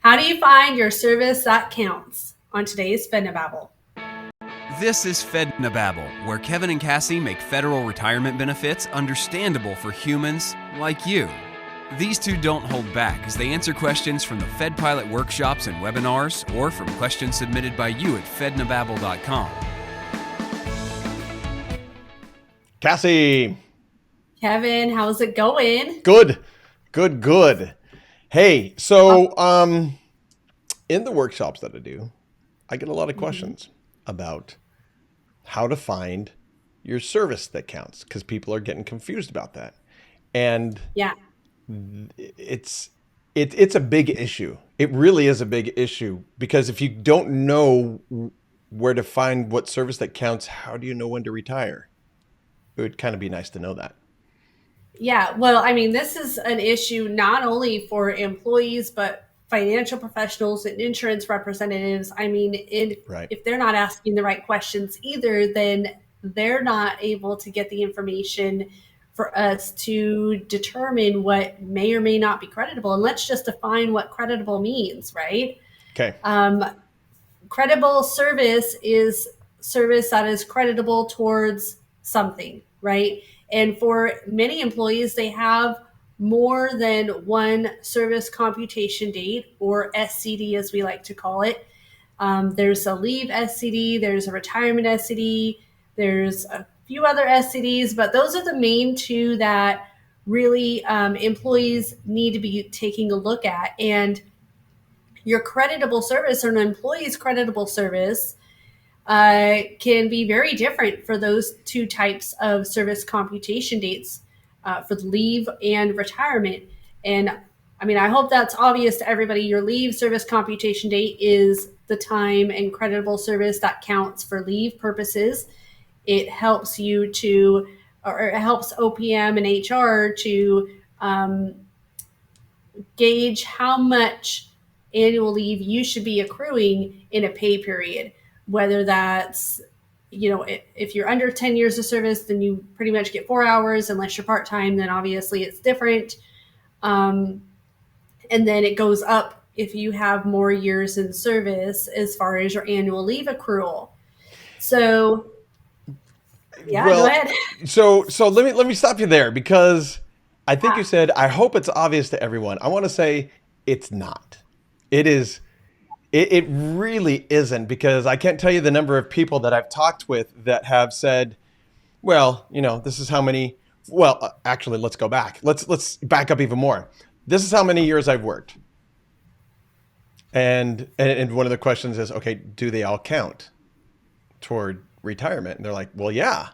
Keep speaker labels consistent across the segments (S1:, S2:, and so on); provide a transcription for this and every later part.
S1: How do you find your service that counts on today's Fednobabble?
S2: This is Fednobabble, where Kevin and Cassie make federal retirement benefits understandable for humans like you. These two don't hold back as they answer questions from the Fed Pilot workshops and webinars or from questions submitted by you at fednobabble.com.
S3: Cassie.
S1: Kevin, how's it going?
S3: Good. Hey, so in the workshops that I do, I get a lot of questions about how to find your service that counts because people are getting confused about that. And
S1: Yeah.
S3: it's a big issue. It really is a big issue because if you don't know where to find what service that counts, how do you know when to retire? It would kind of be nice to know that.
S1: Yeah. Well, I mean, this is an issue not only for employees, but financial professionals and insurance representatives. I mean,
S3: Right.
S1: if they're not asking the right questions either, then they're not able to get the information for us to determine what may or may not be creditable. And let's just define what creditable means, right?
S3: Okay.
S1: Credible service is service that is creditable towards something, right? And for many employees, they have more than one service computation date, or SCD as we like to call it. There's a leave SCD, there's a retirement SCD, there's a few other SCDs, but those are the main two that really employees need to be taking a look at. And your creditable service or an employee's creditable service can be very different for those two types of service computation dates for the leave and retirement. And I mean, I hope that's obvious to everybody. Your leave service computation date is the time and creditable service that counts for leave purposes. It helps you to, or it helps OPM and HR to gauge how much annual leave you should be accruing in a pay period, whether that's, if you're under 10 years of service, then you pretty much get 4 hours. Unless you're part-time, then obviously it's different. And then it goes up if you have more years in service as far as your annual leave accrual. So yeah,
S3: Well,
S1: go ahead.
S3: So let me stop you there because I think you said, I hope it's obvious to everyone. I want to say it's not. It is. It really isn't, because I can't tell you the number of people that I've talked with that have said, well, this is how many. Well, actually, let's go back. Let's back up even more. This is how many years I've worked. And one of the questions is, okay, do they all count toward retirement? And they're like, well, yeah.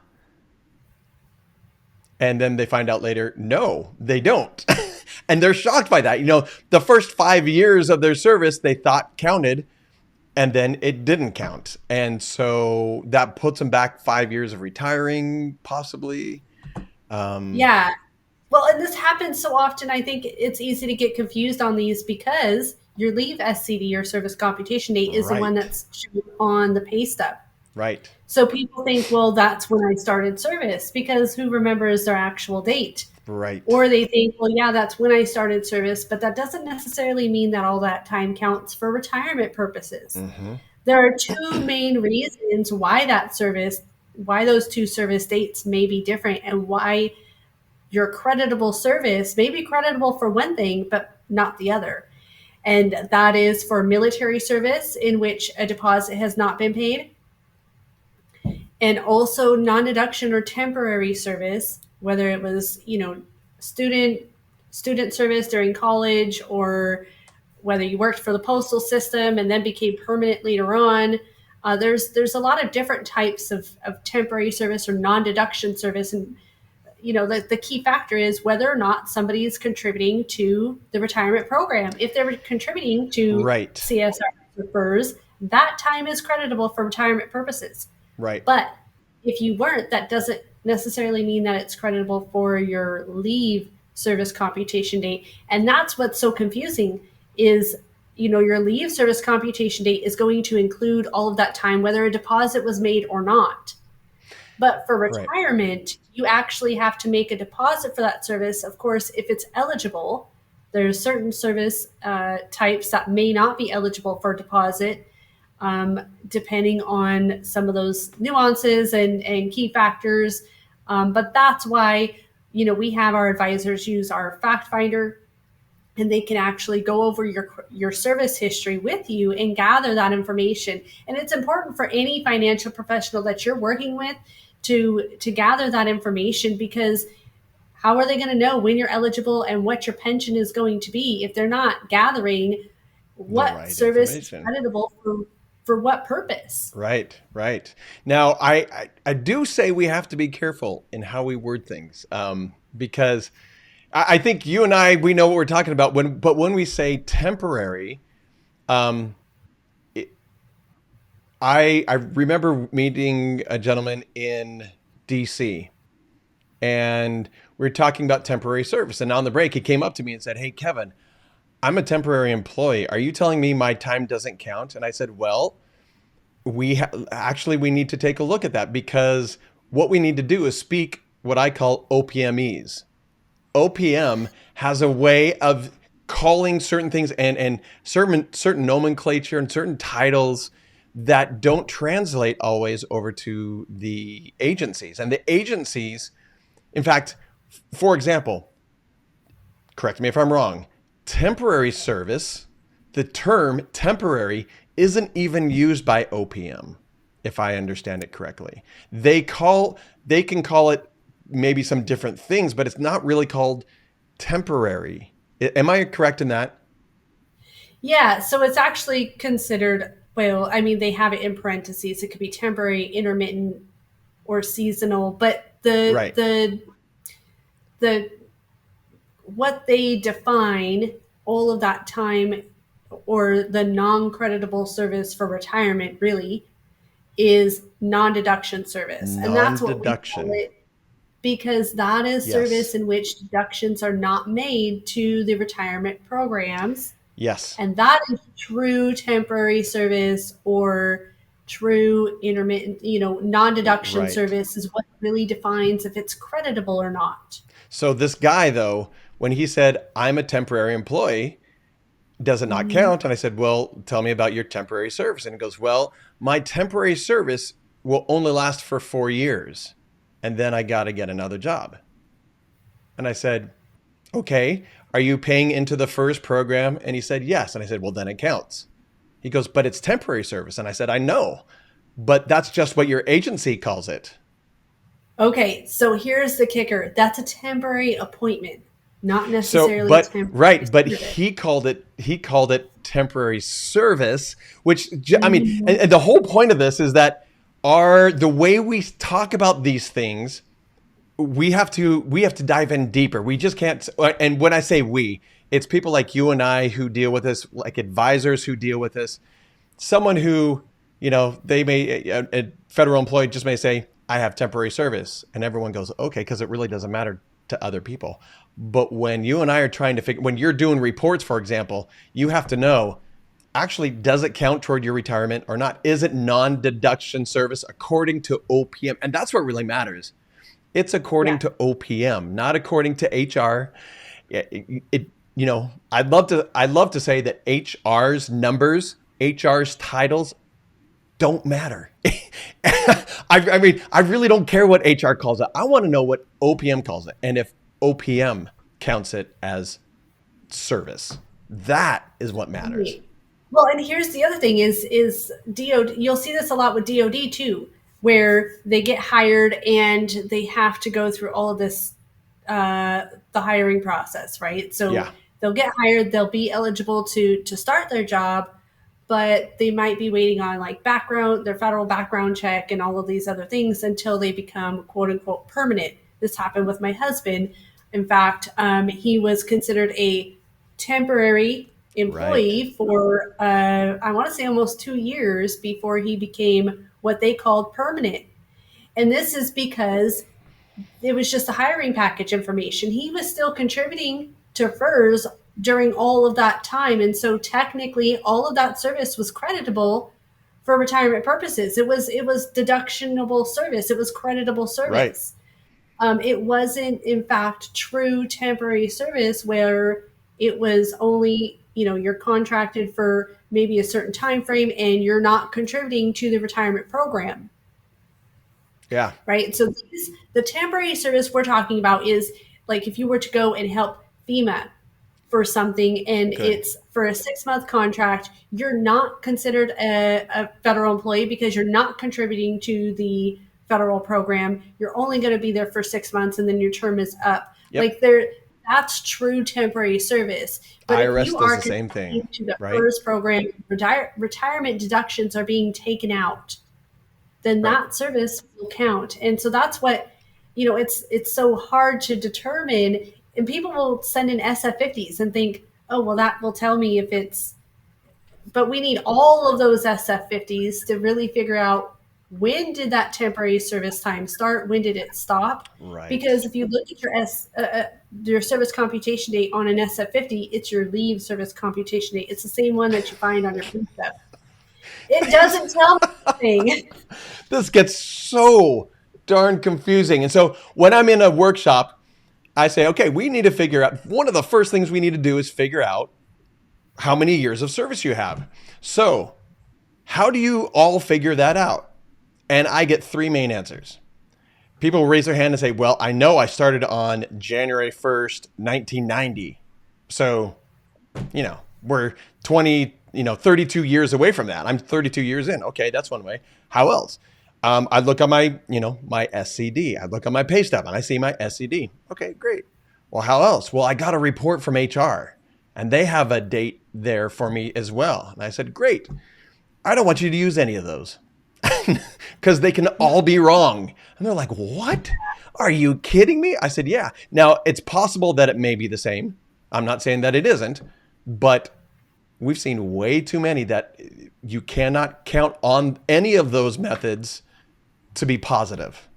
S3: And then they find out later, no, they don't. And they're shocked by that. The first 5 years of their service they thought counted, and then it didn't count. And so that puts them back 5 years of retiring, possibly.
S1: Yeah. Well, and this happens so often, I think it's easy to get confused on these because your leave SCD or service computation date is the one that's shown on the pay stub.
S3: Right.
S1: So people think, well, that's when I started service, because who remembers their actual date?
S3: Right.
S1: Or they think, well, yeah, that's when I started service, but that doesn't necessarily mean that all that time counts for retirement purposes.
S3: Mm-hmm.
S1: There are two main reasons why those two service dates may be different, and why your creditable service may be creditable for one thing, but not the other. And that is for military service in which a deposit has not been paid, and also non-deduction or temporary service, whether it was, student service during college, or whether you worked for the postal system and then became permanent later on. There's a lot of different types of temporary service or non-deduction service. And, the key factor is whether or not somebody is contributing to the retirement program. If they're contributing to CSR or FERS, that time is creditable for retirement purposes.
S3: Right.
S1: But if you weren't, that doesn't necessarily mean that it's creditable for your leave service computation date. And that's what's so confusing is, your leave service computation date is going to include all of that time, whether a deposit was made or not. But for retirement, you actually have to make a deposit for that service. Of course, if it's eligible, There's certain service types that may not be eligible for deposit, depending on some of those nuances and key factors. But that's why, we have our advisors use our fact finder, and they can actually go over your service history with you and gather that information. And it's important for any financial professional that you're working with to gather that information, because how are they going to know when you're eligible and what your pension is going to be if they're not gathering
S3: The
S1: what
S3: right
S1: service is
S3: information.
S1: creditable for what purpose?
S3: Right, right. Now, I do say we have to be careful in how we word things, because I think you and we know what we're talking about. But when we say temporary, um, it, I remember meeting a gentleman in D.C. and we were talking about temporary service. And on the break, he came up to me and said, "Hey, Kevin, I'm a temporary employee. Are you telling me my time doesn't count?" And I said, "Well, we need to take a look at that, because what we need to do is speak what I call OPMEs. OPM has a way of calling certain things and certain nomenclature and certain titles that don't translate always over to the agencies. And the agencies, in fact, for example, correct me if I'm wrong, temporary service, the term temporary isn't even used by OPM, if I understand it correctly. They can call it maybe some different things, but it's not really called temporary. Am I correct in that?
S1: Yeah, so it's actually considered, well, I mean, they have it in parentheses. It could be temporary, intermittent, or seasonal, but the
S3: Right.
S1: the the what they define all of that time, or the non-creditable service for retirement, really is non-deduction service, and that's what we call
S3: Non-deduction.
S1: it, because that is service
S3: Yes.
S1: in which deductions are not made to the retirement programs.
S3: Yes.
S1: And that is true temporary service, or true intermittent, non-deduction
S3: Right.
S1: service is what really defines if it's creditable or not.
S3: So this guy, though, when he said, "I'm a temporary employee," does it not
S1: Mhm.
S3: count? And I said, "Well, tell me about your temporary service." And he goes, "Well, my temporary service will only last for 4 years. And then I got to get another job." And I said, "Okay, are you paying into the first program?" And he said, "Yes." And I said, "Well, then it counts." He goes, "But it's temporary service." And I said, "I know, but that's just what your agency calls it."
S1: Okay, so here's the kicker. That's a temporary appointment, not
S3: So,
S1: necessarily temporary
S3: but
S1: service.
S3: he called it temporary service, which I mean,
S1: Mhm.
S3: and the whole point of this is that the way we talk about these things, we have to dive in deeper. We just can't. And when I say we, it's people like you and I who deal with this, like advisors who deal with this. Someone who, they may, a federal employee just may say, "I have temporary service," and everyone goes, "Okay," because it really doesn't matter to other people. But when you and I are trying to figure, when you're doing reports, for example, you have to know, actually, does it count toward your retirement or not? Is it non-deduction service according to OPM? And that's what really matters. It's according
S1: Yeah.
S3: to OPM, not according to HR. I'd love to say that HR's numbers, HR's titles don't matter. I mean, I really don't care what HR calls it. I want to know what OPM calls it, and if OPM counts it as service. That is what matters.
S1: Right. Well, and here's the other thing is DOD. You'll see this a lot with DOD too, where they get hired and they have to go through all of this, the hiring process, right? So
S3: Yeah.
S1: they'll get hired, they'll be eligible to start their job, but they might be waiting on like their federal background check and all of these other things until they become quote unquote permanent. This happened with my husband. In fact, he was considered a temporary
S3: Right.
S1: employee for I want to say almost 2 years before he became what they called permanent. And this is because it was just a hiring package information. He was still contributing to FERS during all of that time. And so technically all of that service was creditable for retirement purposes. It was deductionable service. It was creditable
S3: Right.
S1: service. It wasn't, in fact, true temporary service where it was only, you're contracted for maybe a certain time frame and you're not contributing to the retirement program,
S3: Yeah.
S1: right? So the temporary service we're talking about is like if you were to go and help FEMA for something and
S3: Good.
S1: it's for a 6-month contract, you're not considered a federal employee because you're not contributing to the federal program. You're only going to be there for 6 months and then your term is up.
S3: Yep.
S1: Like there, that's true temporary service. But if
S3: IRS
S1: you
S3: does
S1: are
S3: the same thing,
S1: contributing to the
S3: right?
S1: FERS program, retirement deductions are being taken out, then
S3: Right.
S1: that service will count. And so that's what, it's so hard to determine. And people will send in SF50s and think, oh, well, that will tell me if it's, but we need all of those SF50s to really figure out when did that temporary service time start? When did it stop?
S3: Right.
S1: Because if you look at your service computation date on an SF50, it's your leave service computation date. It's the same one that you find on your pay stub. It doesn't tell me anything.
S3: This gets so darn confusing. And so when I'm in a workshop, I say, okay, we need to figure out, one of the first things we need to do is figure out how many years of service you have. So how do you all figure that out? And I get three main answers. People raise their hand and say, well, I know I started on January 1st, 1990. So, we're 32 years away from that. I'm 32 years in. Okay, that's one way. How else? I look at my, my SCD. I look at my pay stub and I see my SCD. Okay, great. Well, how else? Well, I got a report from HR and they have a date there for me as well. And I said, great. I don't want you to use any of those because they can all be wrong. And they're like, what? Are you kidding me? I said, yeah. Now, it's possible that it may be the same. I'm not saying that it isn't, but we've seen way too many that you cannot count on any of those methods to be positive.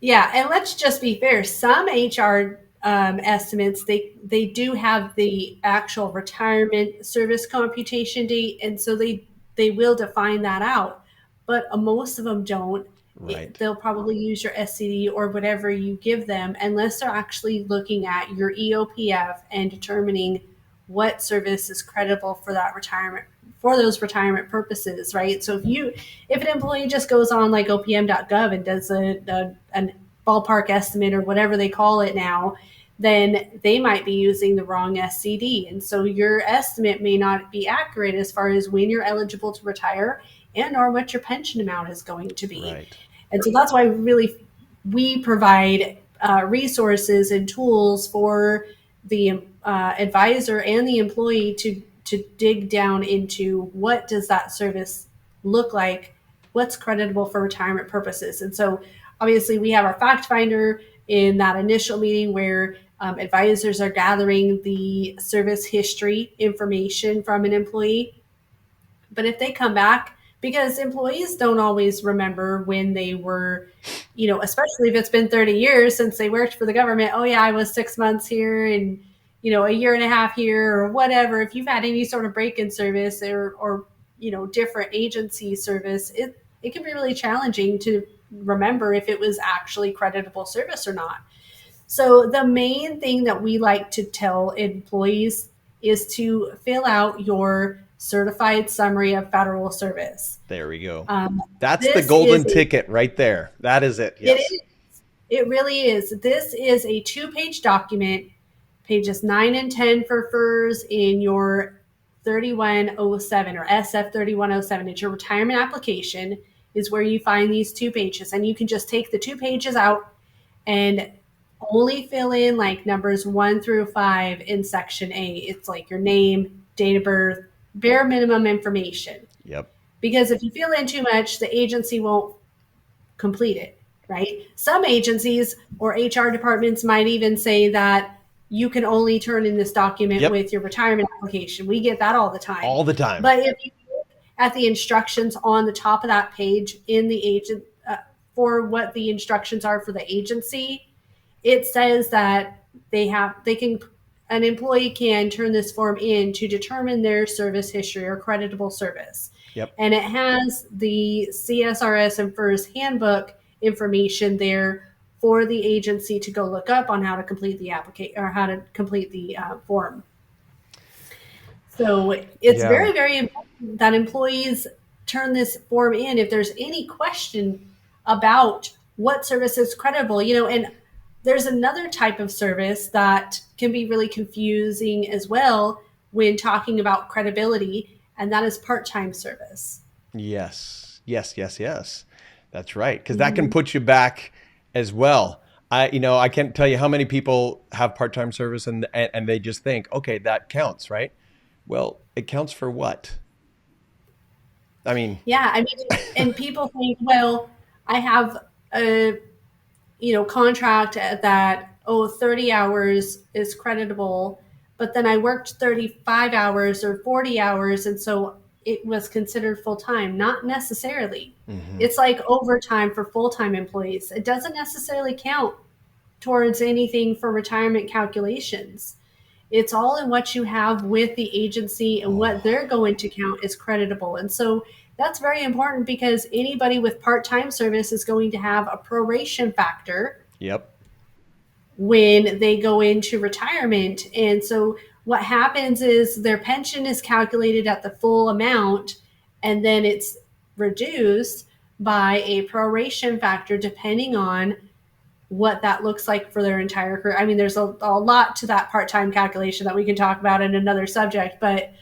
S1: Yeah, and let's just be fair. Some HR estimates they do have the actual retirement service computation date, and so they will define that out. But most of them don't.
S3: Right.
S1: They'll probably use your SCD or whatever you give them, unless they're actually looking at your EOPF and determining what service is credible for that retirement, for those retirement purposes, right? So if an employee just goes on like opm.gov and does a ballpark estimate or whatever they call it now, then they might be using the wrong SCD. And so your estimate may not be accurate as far as when you're eligible to retire and or what your pension amount is going to be.
S3: Right.
S1: And so that's why we provide resources and tools for the advisor and the employee to dig down into what does that service look like, what's creditable for retirement purposes. And so obviously we have our fact finder in that initial meeting where advisors are gathering the service history information from an employee. But if they come back, because employees don't always remember when they were, especially if it's been 30 years since they worked for the government. Oh, yeah, I was 6 months here and, a year and a half here or whatever. If you've had any sort of break-in service or different agency service, it can be really challenging to remember if it was actually creditable service or not. So the main thing that we like to tell employees is to fill out your certified summary of federal service.
S3: There we go. That's the
S1: This
S3: golden
S1: is
S3: ticket right there. That is it. Yes.
S1: It really is. This is a 2-page document, pages 9 and 10 for FERS in your 3107 or SF 3107. It's your retirement application is where you find these 2 pages. And you can just take the 2 pages out and only fill in like numbers 1 through 5 in section A. It's like your name, date of birth, bare minimum information.
S3: Yep.
S1: Because if you fill in too much, the agency won't complete it, right? Some agencies or HR departments might even say that you can only turn in this document with your retirement application. We get that all the time.
S3: All the time.
S1: But if you look at the instructions on the top of that page in the agent for what the instructions are for the agency, it says that an employee can turn this form in to determine their service history or creditable service.
S3: Yep.
S1: And it has the CSRS and FERS handbook information there for the agency to go look up on how to complete the application or how to complete the form. So it's
S3: Yeah.
S1: very, very important that employees turn this form in if there's any question about what service is credible, and there's another type of service that can be really confusing as well when talking about credibility, and that is part-time service.
S3: Yes. Yes, yes, yes. That's right. Because that can
S1: Mm-hmm.
S3: put you back as well. I can't tell you how many people have part-time service and they just think, okay, that counts, right? Well, it counts for what? I mean,
S1: Yeah, I mean, and people think, well, I have a contract that 30 hours is creditable, but then I worked 35 hours or 40 hours, and so it was considered full-time. Not necessarily.
S3: mhm.
S1: It's like overtime for full-time employees. It doesn't necessarily count towards anything for retirement calculations. It's all in what you have with the agency and what
S3: Oh,
S1: they're going to count as creditable. And so that's very important because anybody with part-time service is going to have a proration factor
S3: yep.
S1: when they go into retirement. And so what happens is their pension is calculated at the full amount, and then it's reduced by a proration factor depending on what that looks like for their entire career. I mean, there's a lot to that part-time calculation that we can talk about in another subject, but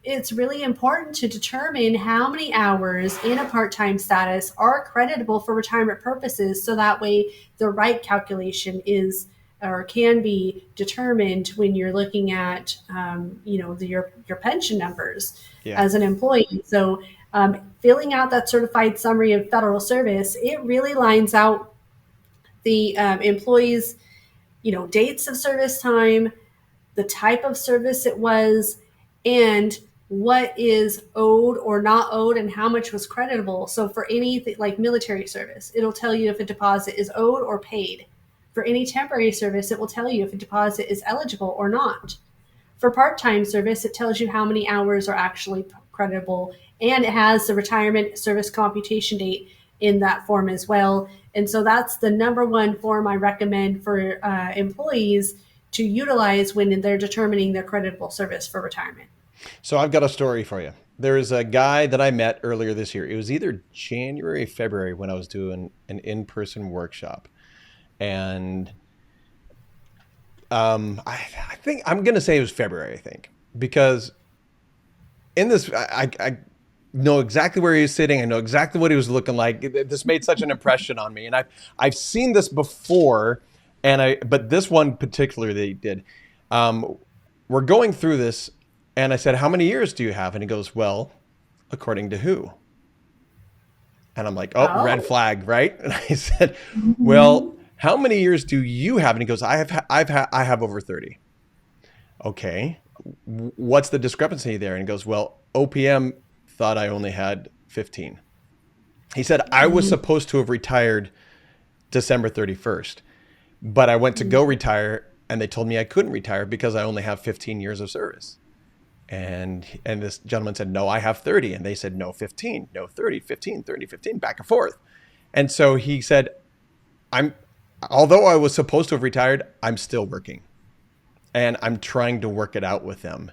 S1: it's really important to determine how many hours in a part-time status are creditable for retirement purposes, so that way the right calculation is or can be determined when you're looking at your pension numbers
S3: Yeah.
S1: as an employee. So filling out that certified summary of federal service, it really lines out the employees, dates of service time, the type of service it was, and what is owed or not owed and how much was creditable. So for anything like military service, it'll tell you if a deposit is owed or paid. For any temporary service, it will tell you if a deposit is eligible or not. For part-time service, it tells you how many hours are actually creditable, and it has the retirement service computation date in that form as well. And so that's the number one form I recommend for employees to utilize when they're determining their creditable service for retirement.
S3: So I've got a story for you. There is a guy that I met earlier this year. It was either January or February when I was doing an in-person workshop. And I think I'm going to say it was February, I think, because in this, I know exactly where he was sitting. I know exactly what he was looking like. This made such an impression on me. And I've seen this before, but this one particularly did. We're going through this, and I said, "How many years do you have?" And he goes, "Well, according to who?" And I'm like, "Oh, red
S1: Oh.
S3: flag, right?" And I said,
S1: Mm-hmm.
S3: "Well, how many years do you have?" And he goes, I have over 30." Okay, what's the discrepancy there? And he goes, "Well, OPM thought I only had 15." He said, "I was supposed to have retired December 31st, but I went to go retire and they told me I couldn't retire because I only have 15 years of service." And this gentleman said, "No, I have 30." And they said, "No, 15, no, 30, 15, 30, 15, back and forth." And so he said, "I'm, although I was supposed to have retired, I'm still working and I'm trying to work it out with them."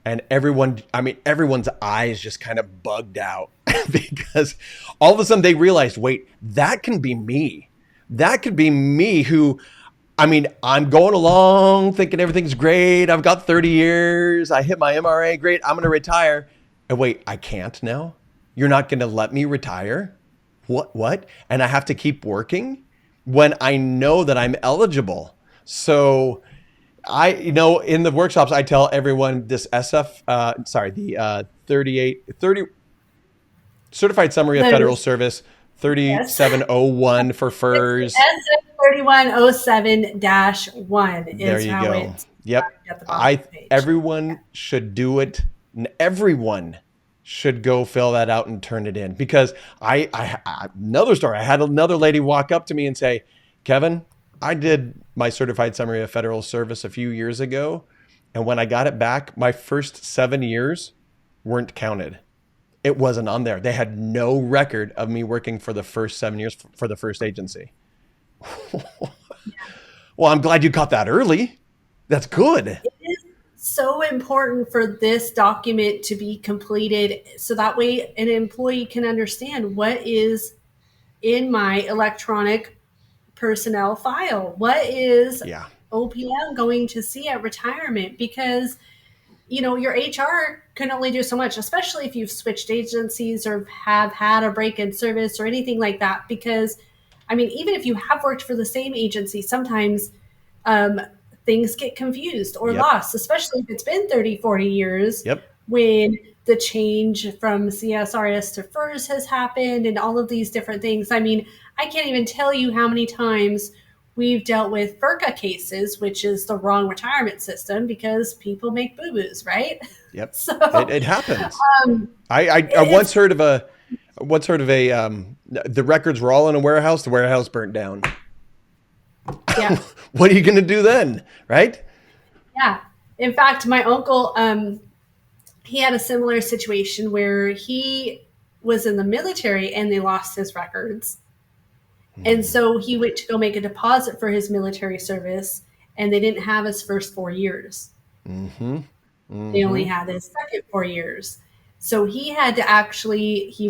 S3: And everyone's eyes just kind of bugged out because all of a sudden they realized, wait, that can be me. That could be me who, I'm going along thinking everything's great. I've got 30 years. I hit my MRA. Great. I'm going to retire. And wait, I can't now? You're not going to let me retire? What? And I have to keep working when I know that I'm eligible. So in the workshops, I tell everyone this the 30 Certified Summary of Federal
S1: Those,
S3: Service
S1: yes.
S3: 3701 for
S1: It's
S3: FERS.
S1: SF3107-1
S3: There
S1: is
S3: you
S1: how
S3: go.
S1: it's
S3: Yep.
S1: at the bottom of the page. Yeah.
S3: Everyone should do it. Everyone should go fill that out and turn it in because another story. I had another lady walk up to me and say, "Kevin, I did my Certified Summary of Federal Service a few years ago. And when I got it back, my first 7 years weren't counted. It wasn't on there. They had no record of me working for the first 7 years for the first agency." Well, I'm glad you caught that early. That's good.
S1: It is so important for this document to be completed so that way an employee can understand what is in my electronic personnel file. What is
S3: Yeah.
S1: OPM going to see at retirement? Because your HR can only do so much, especially if you've switched agencies or have had a break in service or anything like that. Because, I mean, even if you have worked for the same agency, sometimes um, things get confused or
S3: Yep.
S1: lost, especially if it's been 30, 40 years
S3: Yep.
S1: when the change from CSRS to FERS has happened and all of these different things. I mean, I can't even tell you how many times we've dealt with FERCA cases, which is the wrong retirement system because people make boo-boos, right?
S3: Yep.
S1: So
S3: It happens. I
S1: it's,
S3: once heard of a the records were all in a warehouse. The warehouse burnt down.
S1: yeah.
S3: What are you going to do then, right?
S1: Yeah. In fact, my uncle, he had a similar situation where he was in the military and they lost his records. And so he went to go make a deposit for his military service and they didn't have his first 4 years.
S3: Mm-hmm.
S1: They only
S3: Mm-hmm.
S1: had his second 4 years. So he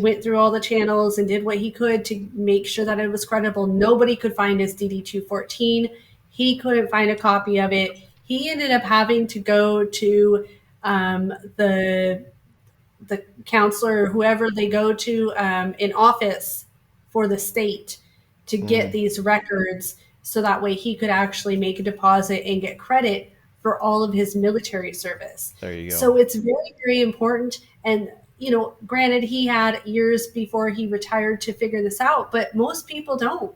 S1: went through all the channels and did what he could to make sure that it was credible. Nobody could find his DD 214. He couldn't find a copy of it. He ended up having to go to the counselor or whoever they go to in office for the state to get these records so that way he could actually make a deposit and get credit for all of his military service.
S3: There you go.
S1: So it's very, very important. And, granted, he had years before he retired to figure this out, but most people don't.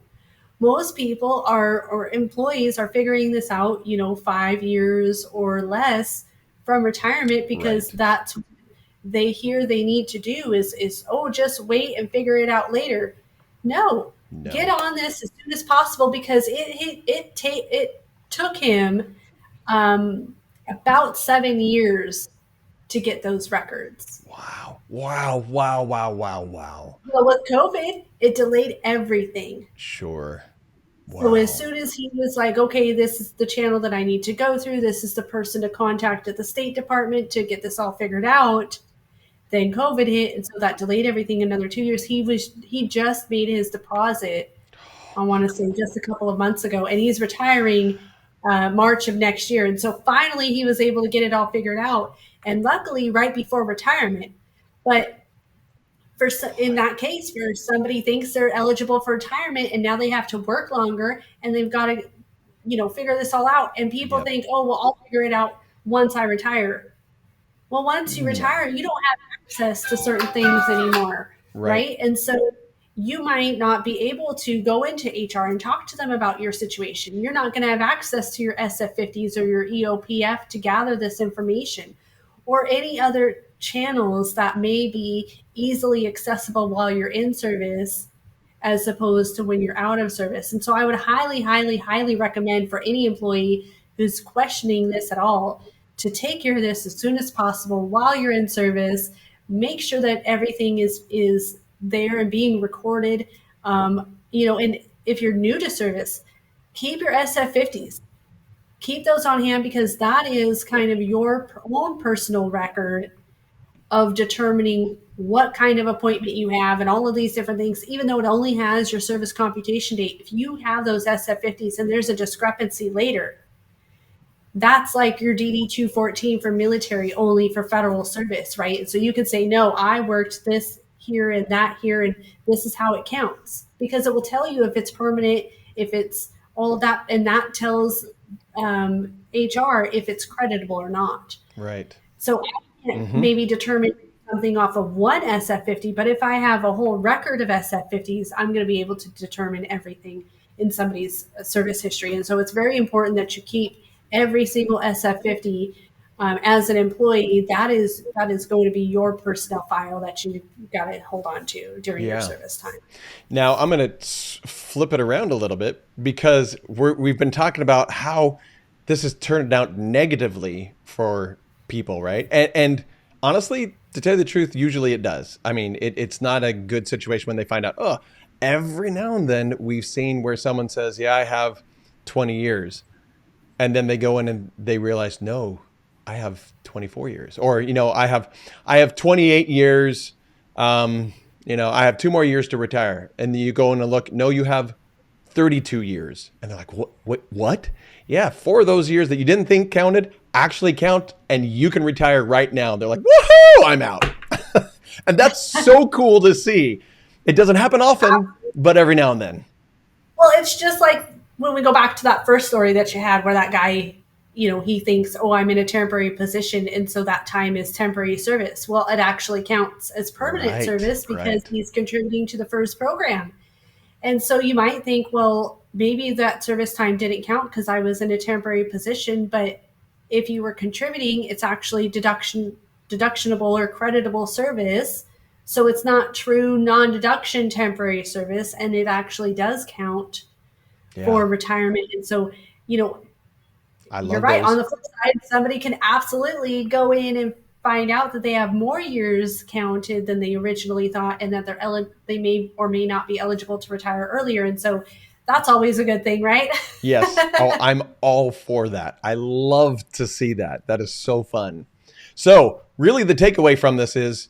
S1: Most people or employees are figuring this out, 5 years or less from retirement because
S3: Right.
S1: that's they hear they need to do is just wait and figure it out later. No, get
S3: No.
S1: on this as soon as possible because it took him about 7 years to get those records.
S3: Wow. Wow. Wow. Wow. Wow. Wow.
S1: Well, with COVID, it delayed everything.
S3: Sure.
S1: So as
S3: Wow.
S1: soon as he was like, okay, this is the channel that I need to go through, this is the person to contact at the State Department to get this all figured out, then COVID hit, and so that delayed everything another 2 years. He just made his deposit, I want to say just a couple of months ago, and he's retiring March of next year. And so finally, he was able to get it all figured out, and luckily, right before retirement. But in that case, where somebody thinks they're eligible for retirement, and now they have to work longer, and they've got to figure this all out, and people
S3: Yep.
S1: think, oh well, I'll figure it out once I retire. Well, once you
S3: No.
S1: retire, you don't have access to certain things anymore,
S3: Right.
S1: right? And so you might not be able to go into HR and talk to them about your situation. You're not going to have access to your SF50s or your EOPF to gather this information or any other channels that may be easily accessible while you're in service as opposed to when you're out of service. And so I would highly, highly, highly recommend for any employee who's questioning this at all to take care of this as soon as possible while you're in service. Make sure that everything is there and being recorded. And if you're new to service, keep your SF50s. Keep those on hand because that is kind of your own personal record of determining what kind of appointment you have and all of these different things, even though it only has your service computation date. If you have those SF50s and there's a discrepancy later, that's like your DD 214 for military only for federal service, right? And so you could say, no, I worked this here and that here, and this is how it counts because it will tell you if it's permanent, if it's all of that, and that tells HR if it's creditable or not.
S3: Right.
S1: So I can't
S3: Mm-hmm.
S1: maybe determine something off of one SF50, but if I have a whole record of SF50s, I'm going to be able to determine everything in somebody's service history. And so it's very important that you keep every single SF50 as an employee. That is going to be your personnel file that you got to hold on to during your
S3: Yeah.
S1: service time.
S3: Now I'm going to flip it around a little bit because we've been talking about how this has turned out negatively for people, right? And honestly, to tell you the truth, usually it does. I mean, it's not a good situation when they find out, oh, every now and then we've seen where someone says, yeah, I have 20 years. And then they go in and they realize, no, I have 24 years. Or, I have 28 years. I have 2 more years to retire. And you go in and look, no, you have 32 years. And they're like, what? Yeah, 4 of those years that you didn't think counted actually count, and you can retire right now. They're like, woohoo, I'm out. And that's so cool to see. It doesn't happen often, but every now and then.
S1: Well, it's just like when we go back to that first story that you had where that guy, he thinks, oh, I'm in a temporary position, and so that time is temporary service. Well, it actually counts as permanent service because he's contributing to the first program. And so you might think, well, maybe that service time didn't count because I was in a temporary position. But if you were contributing, it's actually deductionable or creditable service. So it's not true non-deduction temporary service, and it actually does count for retirement. And so, you're right.
S3: Those.
S1: On the flip side, somebody can absolutely go in and find out that they have more years counted than they originally thought, and that they may or may not be eligible to retire earlier. And so that's always a good thing, right?
S3: Yes. Oh, I'm all for that. I love to see that. That is so fun. So really the takeaway from this is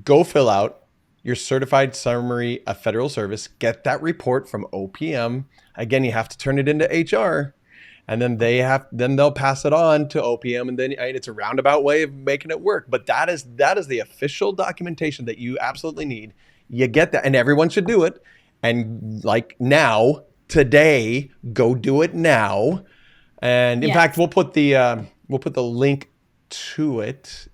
S3: go fill out your certified summary of federal service, get that report from OPM. Again, you have to turn it into HR. And then they'll pass it on to OPM, and then it's a roundabout way of making it work. But that is the official documentation that you absolutely need. You get that, and everyone should do it. And like now, today, go do it now. And in fact, we'll put the link to it,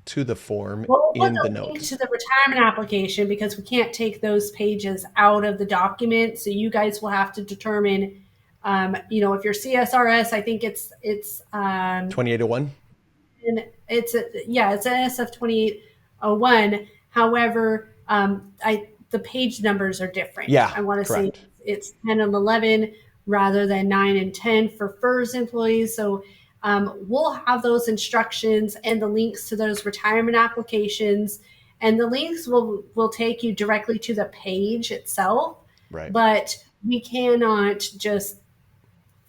S3: to the form in the notes.
S1: Link to the retirement application, because we can't take those pages out of the document. So you guys will have to determine. If you're CSRS, I think it's
S3: 2801.
S1: And it's an SF 2801. However, the page numbers are different.
S3: Yeah,
S1: I want to say it's 10 and 11 rather than 9 and 10 for FERS employees. So we'll have those instructions and the links to those retirement applications, and the links will take you directly to the page itself.
S3: Right.
S1: But we cannot just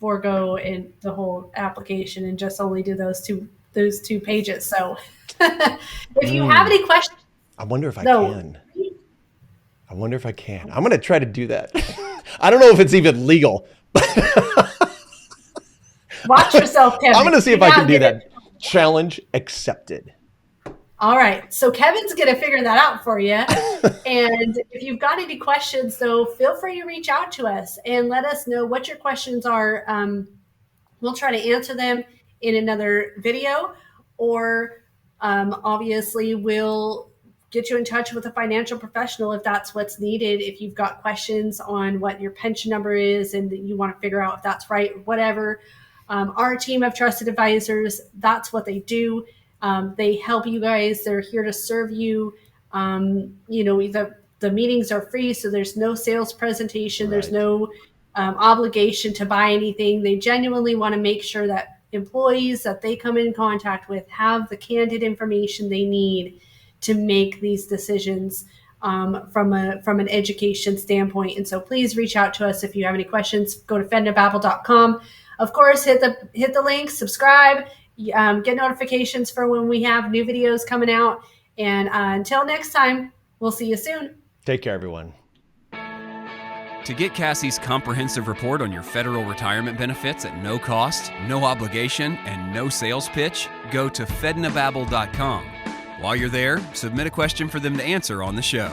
S1: forego in the whole application and just only do those two pages. So if you have any questions,
S3: I wonder if I can. I'm going to try to do that. I don't know if it's even legal.
S1: Watch yourself, Kevin.
S3: I'm going to see if I can do that. Challenge accepted.
S1: All right. So Kevin's going to figure that out for you. And if you've got any questions, though, feel free to reach out to us and let us know what your questions are. We'll try to answer them in another video, or obviously we'll get you in touch with a financial professional if that's what's needed. If you've got questions on what your pension number is and you want to figure out if that's right, whatever. Our team of trusted advisors, that's what they do. They help you guys. They're here to serve you. The meetings are free, so there's no sales presentation. Right. There's no obligation to buy anything. They genuinely want to make sure that employees that they come in contact with have the candid information they need to make these decisions from an education standpoint. And so please reach out to us if you have any questions. Go to Fednobabble.com. Of course, hit the link, subscribe. Get notifications for when we have new videos coming out. And until next time, we'll see you soon.
S3: Take care, everyone.
S2: To get Cassie's comprehensive report on your federal retirement benefits at no cost, no obligation, and no sales pitch, go to Fednobabble.com. While you're there, submit a question for them to answer on the show.